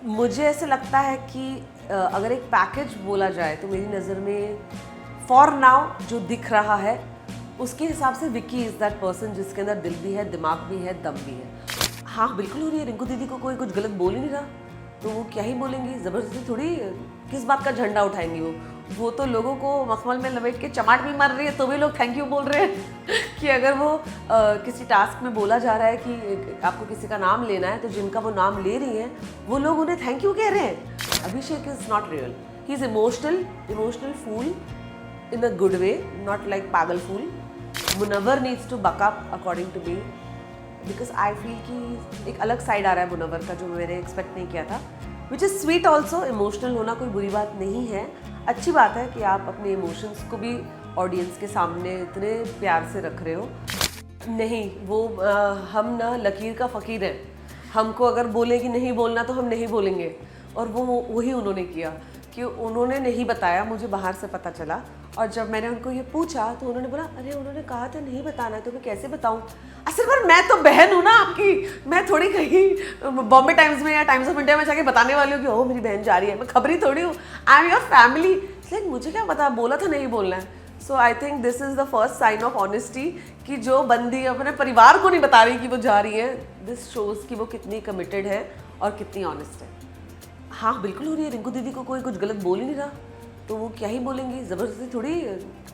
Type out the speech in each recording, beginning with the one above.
मुझे ऐसे लगता है कि अगर एक पैकेज बोला जाए तो मेरी नज़र में फॉर नाउ जो दिख रहा है उसके हिसाब से विक्की इज़ दैट पर्सन जिसके अंदर दिल भी है, दिमाग भी है, दम भी है। हाँ बिल्कुल हो रही है, रिंकू दीदी को कोई कुछ गलत बोल ही नहीं रहा तो वो क्या ही बोलेंगी, ज़बरदस्ती थोड़ी किस बात का झंडा उठाएंगी वो तो लोगों को मखमल में लपेट के चमाट भी मार रही है तो भी लोग थैंक यू बोल रहे हैं कि अगर वो किसी टास्क में बोला जा रहा है कि आपको किसी का नाम लेना है तो जिनका वो नाम ले रही हैं वो लोग उन्हें थैंक यू कह रहे हैं। Abhishek is not real, he is emotional fool in a good way, not like पागल फूल। Munawwar needs to buck up according to me because I feel कि एक अलग साइड आ रहा है मुनव्वर का जो मैंने एक्सपेक्ट नहीं किया था, which is sweet also। Emotional होना कोई बुरी बात नहीं है, अच्छी बात है कि आप अपने इमोशंस को भी ऑडियंस के सामने इतने प्यार से रख रहे हो। नहीं वो हम ना लकीर का फ़कीर है, हमको अगर बोले कि नहीं बोलना तो हम नहीं बोलेंगे और वो वही उन्होंने किया कि उन्होंने नहीं बताया, मुझे बाहर से पता चला और जब मैंने उनको ये पूछा तो उन्होंने बोला अरे उन्होंने कहा था नहीं बताना है तो मैं कैसे बताऊं। असल पर मैं तो बहन हूँ ना आपकी, मैं थोड़ी कहीं बॉम्बे टाइम्स में या टाइम्स ऑफ इंडिया में जाके बताने वाली हूँ कि ओ मेरी बहन जा रही है, मैं खबरी थोड़ी हूँ, I am your family. Like मुझे क्या पता, बोला था नहीं बोलना है। So I think this is the first sign of honesty कि जो बंदी अपने परिवार को नहीं बता रही कि वो जा रही है, दिस शोज़ कि वो कितनी कमिटेड है और कितनी ऑनेस्ट है। हाँ बिल्कुल हो रही है, रिंकू दीदी को कोई कुछ गलत बोल ही नहीं रहा तो वो क्या ही बोलेंगी, ज़बरदस्ती थोड़ी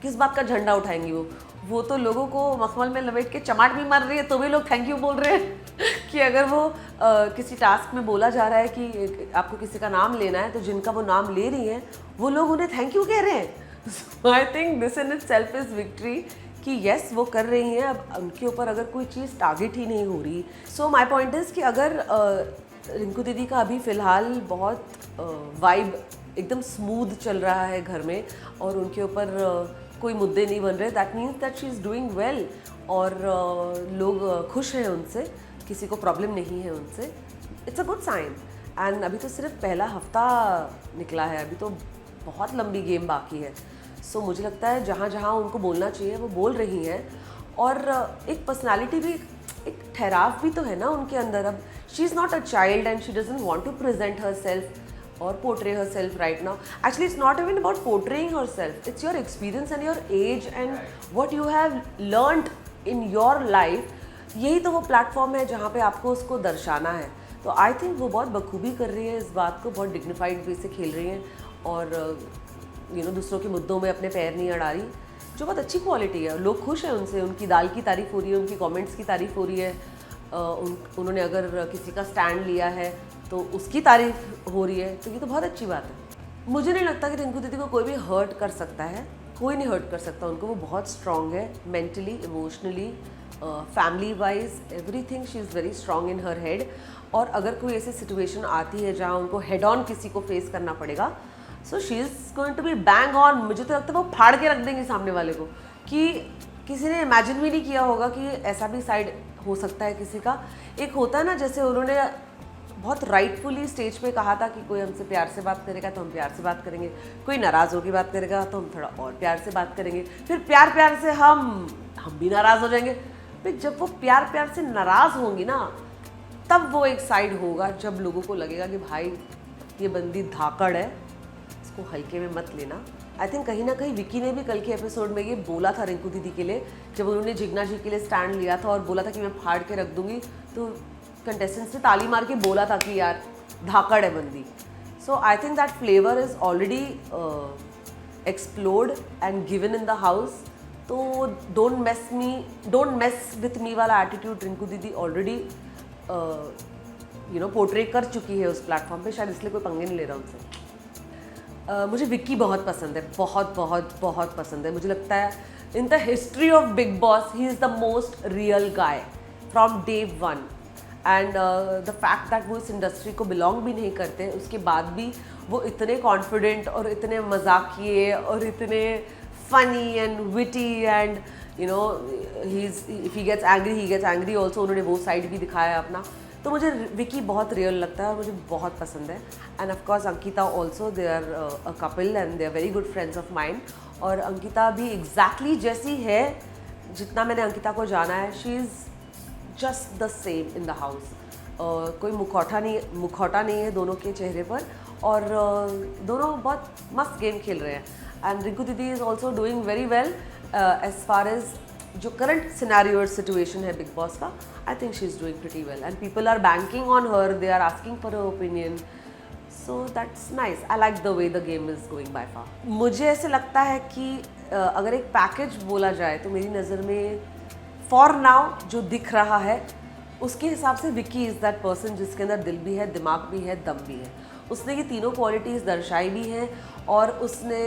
किस बात का झंडा उठाएंगी वो तो लोगों को मखमल में लपेट के चमाट भी मार रही है तो भी लोग थैंक यू बोल रहे हैं कि अगर वो किसी टास्क में बोला जा रहा है कि आपको किसी का नाम लेना है तो जिनका वो नाम ले रही हैं वो लोग उन्हें थैंक यू कह रहे हैं। So I think this in itself is victory कि येस वो कर रही हैं, अब उनके ऊपर अगर कोई चीज़ टारगेट ही नहीं हो रही। सो माई पॉइंट इज़ कि अगर रिंकू दीदी का अभी फ़िलहाल बहुत वाइब एकदम स्मूथ चल रहा है घर में और उनके ऊपर कोई मुद्दे नहीं बन रहे, that means that she is doing well और लोग खुश हैं उनसे, किसी को प्रॉब्लम नहीं है उनसे, it's a good sign. And अभी तो सिर्फ पहला हफ्ता निकला है, अभी तो बहुत लंबी गेम बाकी है। सो मुझे लगता है जहाँ जहाँ उनको बोलना चाहिए वो बोल रही हैं और एक पर्सनालिटी भी, एक ठहराव भी तो है ना उनके अंदर। अब she is not a child and she doesn't want to present herself or portray herself right now. Actually it's not even about portraying herself, it's your experience and your age and what you have learned in your life। यही तो वो platform है जहाँ पे आपको उसको दर्शाना है। तो आई थिंक वो बहुत बखूबी कर रही है इस बात को, बहुत डिग्निफाइड वे से खेल रही हैं और दूसरों के मुद्दों में अपने पैर नहीं अड़ा रही, जो बहुत अच्छी क्वालिटी है। लोग खुश हैं उनसे, उनकी दाल की तारीफ़ हो रही है, उनकी कमेंट्स की तारीफ़ हो रही है, उन्होंने अगर किसी का स्टैंड लिया है तो उसकी तारीफ हो रही है, तो ये तो बहुत अच्छी बात है। मुझे नहीं लगता कि रिंकू दीदी को कोई भी हर्ट कर सकता है, कोई नहीं हर्ट कर सकता उनको, वो बहुत स्ट्रॉन्ग है mentally, emotionally, family wise, everything she is very strong in her head. और अगर कोई ऐसी सिचुएशन आती है जहाँ उनको हेड ऑन किसी को फेस करना पड़ेगा, so she is going to be bang on. मुझे तो लगता है वो फाड़ के रख देंगे सामने वाले को, कि किसी ने इमेजिन भी नहीं किया होगा कि ऐसा भी साइड हो सकता है किसी का। एक होता है ना, जैसे उन्होंने बहुत राइटफुली स्टेज पे कहा था कि कोई हमसे प्यार से बात करेगा तो हम प्यार से बात करेंगे, कोई नाराज़ होकर बात करेगा तो हम थोड़ा और प्यार से बात करेंगे, फिर प्यार से हम भी नाराज़ हो जाएंगे। फिर जब वो प्यार से नाराज़ होंगी ना, तब वो एक साइड होगा जब लोगों को लगेगा कि भाई ये बंदी धाकड़ है, इसको हल्के में मत लेना। आई थिंक कहीं ना कहीं विकी ने भी कल के एपिसोड में ये बोला था रिंकू दीदी के लिए, जब उन्होंने जिग्ना जी के लिए स्टैंड लिया था और बोला था कि मैं फाड़ के रख दूंगी, तो कंटेस्टेंट्स ने ताली मार के बोला था कि यार धाकड़ है बंदी। So I think that flavour is already explored and given in the house. तो डोंट मेस विथ मी वाला एटीट्यूड रिंकू दीदी ऑलरेडी पोर्ट्रे कर चुकी है उस प्लेटफॉर्म पे, शायद इसलिए कोई पंगे नहीं ले रहा उनसे। मुझे विक्की बहुत पसंद है, बहुत बहुत बहुत पसंद है। मुझे लगता है in the history of big boss he is the most real guy from day one. And the fact that वो इस इंडस्ट्री को बिलोंग भी नहीं करते, उसके बाद भी वो इतने कॉन्फिडेंट और इतने मजाकिये और इतने funny and witty and if he gets angry also, उन्होंने वो साइड भी दिखाया अपना। तो मुझे विकी बहुत रियल लगता है और मुझे बहुत पसंद है। And of course Ankita also, they are a couple and they are very good friends of mind. और अंकिता भी एग्जैक्टली जैसी है जितना मैंने अंकिता को जाना है, she is just the same in the house। कोई मुखौटा नहीं है दोनों के चेहरे पर, और दोनों बहुत मस्त गेम खेल रहे हैं. And Rinku didi is also doing very well as far as जो करंट सिनेरियो और सिचुएशन है बिग बॉस का. I think she is doing pretty well and people are banking on her, they are asking for her opinion. So that's nice. I like the way the game is going by far. मुझे ऐसे लगता है कि अगर एक package बोला जाए तो मेरी नज़र में फॉर नाउ जो दिख रहा है उसके हिसाब से विकी इज़ दैट पर्सन जिसके अंदर दिल भी है, दिमाग भी है, दम भी है. उसने ये तीनों क्वालिटीज़ दर्शाई भी हैं और उसने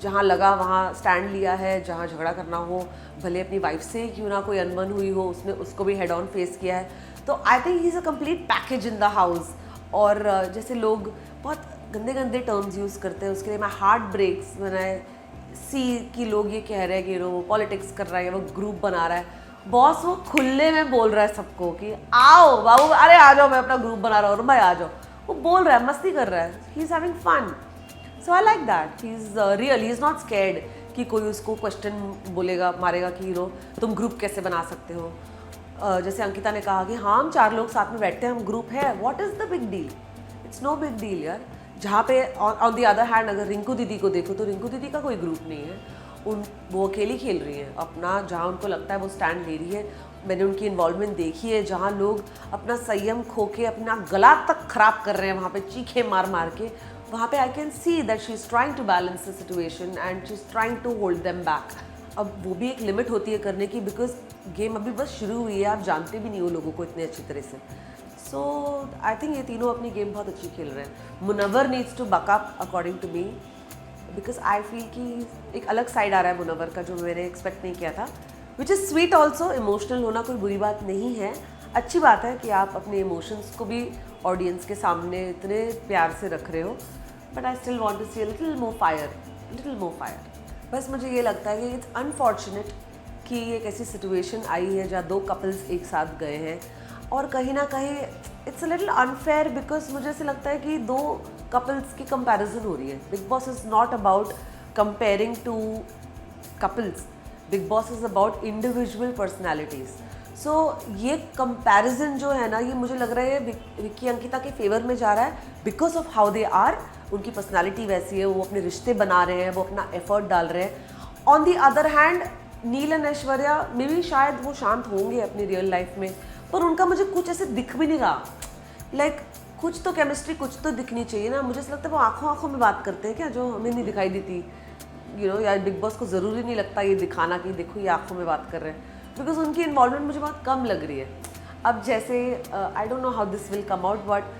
जहाँ लगा वहाँ स्टैंड लिया है. जहाँ झगड़ा करना हो, भले अपनी वाइफ से क्यों ना कोई अनबन हुई हो, उसने उसको भी हेड ऑन फेस किया है. तो I think he is a complete package in the house. और जैसे लोग बहुत गंदे गंदे टर्म्स यूज़ करते हैं उसके लिए, मैं हार्ट ब्रेक्स बनाए सी कि लोग ये कह रहे हैं कि वो पॉलिटिक्स कर रहा है, वो ग्रुप बना रहा है. बॉस वो खुले में बोल रहा है सबको कि आओ बाबू, अरे आ जाओ, मैं अपना ग्रुप बना रहा हूँ, भाई आ जाओ. वो बोल रहा है, मस्ती कर रहा है. He is having fun. So I like that. He is real, he is not scared कि कोई उसको क्वेश्चन बोलेगा, मारेगा कि तुम ग्रुप कैसे बना सकते हो. जैसे अंकिता ने कहा कि हाँ हम 4 लोग साथ में बैठते हैं, हम ग्रुप है, what is the big deal. It's no big deal यार. जहाँ पे ऑन दी अदर हैंड अगर रिंकू दीदी को देखो तो रिंकू दीदी का कोई ग्रुप नहीं है. वो अकेली खेल रही है अपना, जहाँ उनको लगता है वो स्टैंड ले रही है. मैंने उनकी इन्वॉल्वमेंट देखी है जहाँ लोग अपना संयम खो के अपना गला तक खराब कर रहे हैं वहाँ पे चीखे मार मार के. वहाँ पे I can see that she is trying to balance the situation and she is trying to hold them back. अब वो भी एक लिमिट होती है करने की, बिकॉज गेम अभी बस शुरू हुई है, आप जानते भी नहीं हो लोगों को इतने अच्छी तरह से. सो आई थिंक ये तीनों अपनी गेम बहुत अच्छी खेल रहे हैं. Munawar needs to buck up according to me, because I feel कि एक अलग साइड आ रहा है मुनव्वर का जो मैंने एक्सपेक्ट नहीं किया था. Which is sweet also. Emotional होना कोई बुरी बात नहीं है, अच्छी बात है कि आप अपने इमोशंस को भी ऑडियंस के सामने इतने प्यार से रख रहे हो. But I still want to see little more fire, little more fire. बस मुझे ये लगता है कि इट्स अनफॉर्चुनेट कि एक ऐसी सिचुएशन आई है जहाँ 2 कपल्स एक साथ गए हैं और कहीं ना कहीं it's a little unfair, because मुझे ऐसे लगता है कि 2 कपल्स की कंपैरिजन हो रही है. Bigg Boss is not about comparing to couples. Bigg Boss is about individual personalities. So ये कंपैरिजन जो है ना, ये मुझे लग रहा है विक्की अंकिता के फेवर में जा रहा है because of how they are. उनकी पर्सनालिटी वैसी है, वो अपने रिश्ते बना रहे हैं, वो अपना एफर्ट डाल रहे हैं. On the other hand Neil and Aishwarya में भी शायद वो शांत होंगे अपनी रियल लाइफ में, पर उनका मुझे कुछ ऐसे दिख भी नहीं रहा. लाइक कुछ तो केमिस्ट्री कुछ तो दिखनी चाहिए ना. मुझे ऐसा लगता है वो आंखों आंखों में बात करते हैं क्या, जो हमें नहीं दिखाई देती. यार बिग बॉस को ज़रूरी नहीं लगता ये दिखाना कि देखो ये आंखों में बात कर रहे हैं, बिकॉज उनकी इन्वॉल्वमेंट मुझे बहुत कम लग रही है. अब जैसे I don't know how this will come out, but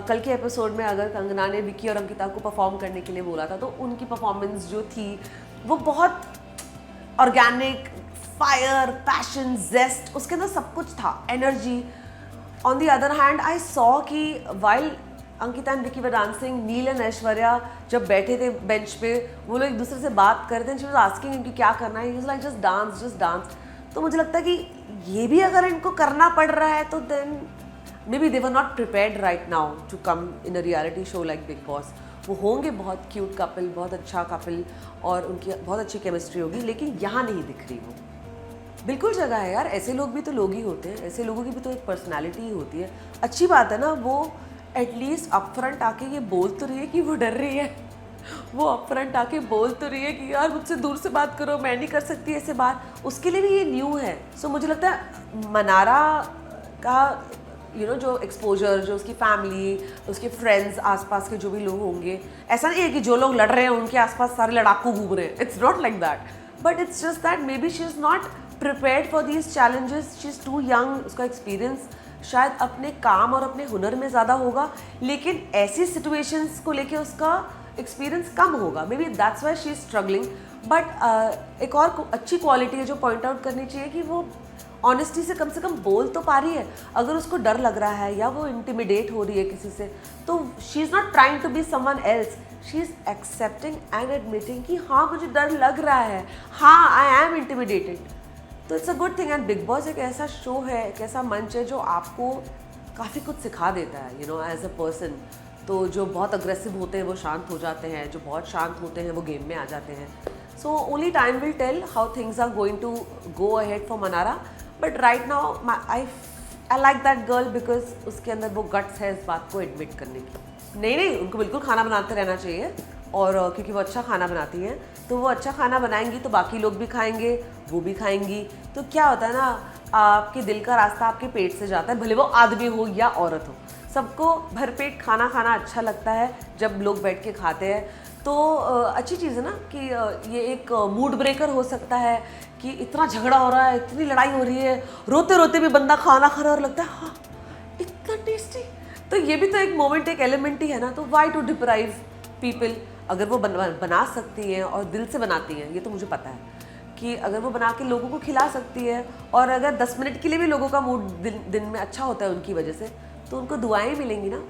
कल के एपिसोड में अगर कंगना ने विक्की और अंकिता को परफॉर्म करने के लिए बोला था तो उनकी परफॉर्मेंस जो थी वो बहुत ऑर्गेनिक, फायर, पैशन, जेस्ट, उसके अंदर सब कुछ था, energy. On the other hand I saw कि while Ankita and Vicky were dancing, Neil and Aishwarya जब बैठे थे बेंच पे, वो लोग एक दूसरे से बात करते हैं. शी वाज आस्किंग इनकी क्या करना है, he was like just dance, just dance. तो मुझे लगता है कि ये भी अगर इनको करना पड़ रहा है तो then maybe they were not prepared right now to come in a reality show like Big Boss. वो होंगे बहुत क्यूट कपल, बहुत अच्छा कपल और उनकी बहुत अच्छी केमिस्ट्री होगी, लेकिन यहाँ नहीं दिख रही वो. बिल्कुल जगह है यार, ऐसे लोग भी तो लोग ही होते हैं, ऐसे लोगों की भी तो एक पर्सनालिटी ही होती है. अच्छी बात है ना, वो एटलीस्ट अपफ्रंट आके ये बोल तो रही है कि वो डर रही है. वो अपफ्रंट आके बोल तो रही है कि यार मुझसे दूर से बात करो, मैं नहीं कर सकती ऐसे बात. उसके लिए भी ये न्यू है. सो मुझे लगता है मनारा का जो एक्सपोजर, जो उसकी फैमिली, उसके फ्रेंड्स, आसपास के जो भी लोग होंगे, ऐसा नहीं है कि जो लोग लड़ रहे हैं उनके आसपास सारे लड़ाकू घूम रहे हैं. It's not like that, but it's just that maybe she is not prepared for these challenges. She is too young. उसका एक्सपीरियंस शायद अपने काम और अपने हुनर में ज़्यादा होगा, लेकिन ऐसी सिचुएशंस को लेके उसका एक्सपीरियंस कम होगा. May be that's why she is struggling. But एक और अच्छी क्वालिटी है जो पॉइंट आउट करनी चाहिए कि वो ऑनेस्टी से कम बोल तो पा रही है. अगर उसको डर लग रहा है या वो इंटिमिडेट हो रही है किसी से, तो she is not trying to be someone else. She is accepting and admitting कि हाँ मुझे डर लग रहा है, हाँ आई एम इंटिमिडेटेड. तो it's a good thing. And Bigg Boss एक ऐसा शो है, एक ऐसा मंच है जो आपको काफ़ी कुछ सिखा देता है एज अ पर्सन. तो जो बहुत अग्रेसिव होते हैं वो शांत हो जाते हैं, जो बहुत शांत होते हैं वो गेम में आ जाते हैं. So only time will tell how things are going to go ahead for Manara. But right now, I like that girl because उसके अंदर वो गट्स है इस बात को एडमिट करने की। नहीं, उनको बिल्कुल खाना बनाते रहना चाहिए, और क्योंकि वो अच्छा खाना बनाती हैं, तो वो अच्छा खाना बनाएंगी तो बाकी लोग भी खाएंगे, वो भी खाएंगी। तो क्या होता है ना, आपके दिल का रास्ता आपके पेट से जाता है, भले वो आदमी हो या औरत हो, सबको भरपेट खाना खाना अच्छा लगता है जब लोग बैठ के खाते हैं। तो अच्छी चीज़ है ना कि ये एक मूड ब्रेकर हो सकता है कि इतना झगड़ा हो रहा है, इतनी लड़ाई हो रही है, रोते रोते भी बंदा खाना खा रहा है और लगता है हाँ इतना टेस्टी। तो ये भी तो एक मोमेंट, एक एलिमेंट ही है ना। तो वाई टू डिप्राइव पीपल। अगर वो बना सकती हैं और दिल से बनाती हैं, ये तो मुझे पता है कि अगर वो बना के लोगों को खिला सकती है, और अगर 10 मिनट के लिए भी लोगों का मूड दिन में अच्छा होता है उनकी वजह से, तो उनको दुआएं मिलेंगी ना।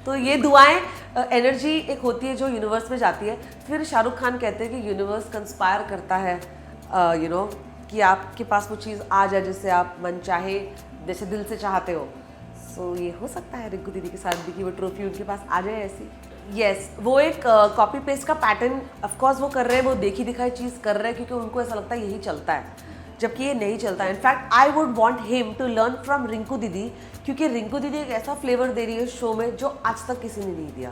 तो ये दुआएं एनर्जी एक होती है जो यूनिवर्स में जाती है। फिर शाहरुख खान कहते हैं कि यूनिवर्स कंस्पायर करता है कि आपके पास वो चीज़ आ जाए जिससे आप मन चाहे, जैसे दिल से चाहते हो। सो ये हो सकता है रिंकू दीदी के साथ भी कि वो ट्रॉफी उनके पास आ जाए ऐसी। यस, वो एक कॉपी पेस्ट का पैटर्न ऑफकोर्स वो कर रहे हैं, वो देखी दिखाई चीज़ कर रहे हैं क्योंकि उनको ऐसा लगता है यही चलता है, जबकि ये नहीं चलता है। In fact I would want him to learn from Rinku didi, क्योंकि रिंकू दीदी एक ऐसा फ्लेवर दे रही है शो में जो आज तक किसी ने नहीं दिया,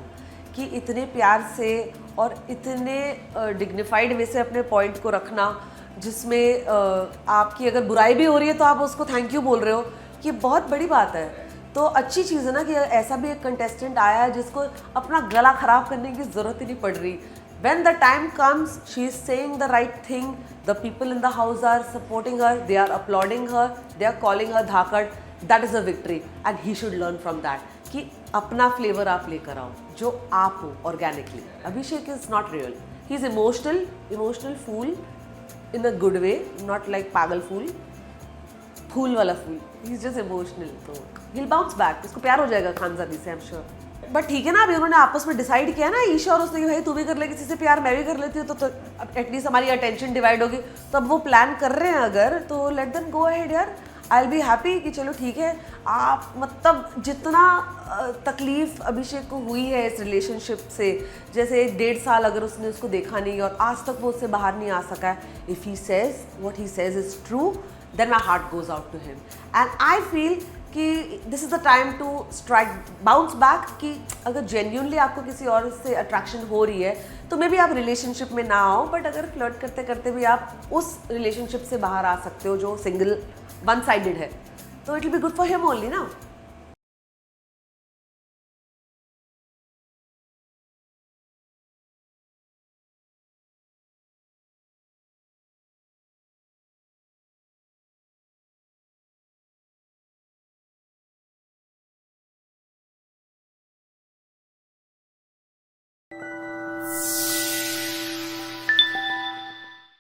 कि इतने प्यार से और इतने डिग्निफाइड वे से अपने पॉइंट को रखना, जिसमें आपकी अगर बुराई भी हो रही है तो आप उसको थैंक यू बोल रहे हो, ये बहुत बड़ी बात है। तो अच्छी चीज़ है ना कि ऐसा भी एक कंटेस्टेंट आया है जिसको अपना गला ख़राब करने की ज़रूरत ही नहीं पड़ रही। When the time comes, she is saying the right thing. The people in the house are supporting her. They are applauding her. They are calling her Dhakad. That is a victory, and he should learn from that. कि अपना flavour आप लेकर आओ, जो आप हो organically. Abhishek is not real. He is emotional fool in a good way, not like पागल fool. फूल वाला फूल, ही इज जस्ट इमोशनल। तो he'll bounce back, उसको प्यार हो जाएगा खानजादी से, आई एम श्योर। बट ठीक है ना, अभी उन्होंने आपस में डिसाइड किया ना, ईशा और उसने कि भाई तू भी कर ले किसी से प्यार, मैं भी कर लेती हूँ, तो एटलीस्ट हमारी अटेंशन डिवाइड होगी। तो अब वो प्लान कर रहे हैं अगर, तो लेट देम गो अहेड यार। आई विल बी हैप्पी कि चलो ठीक है। आप मतलब जितना तकलीफ अभिषेक को हुई है इस रिलेशनशिप से, जैसे 1.5 साल अगर उसने उसको देखा नहीं और आज तक वो उससे बाहर नहीं आ सका है, if he says what he says is true, then my heart goes out to him, and I feel कि this is the time to strike bounce back। कि अगर genuinely आपको किसी और से अट्रैक्शन हो रही है तो मे बी आप रिलेशनशिप में ना आओ, बट अगर फ्लर्ट करते करते भी आप उस रिलेशनशिप से बाहर आ सकते हो जो सिंगल वन साइडेड है, तो it will be good for him only ना।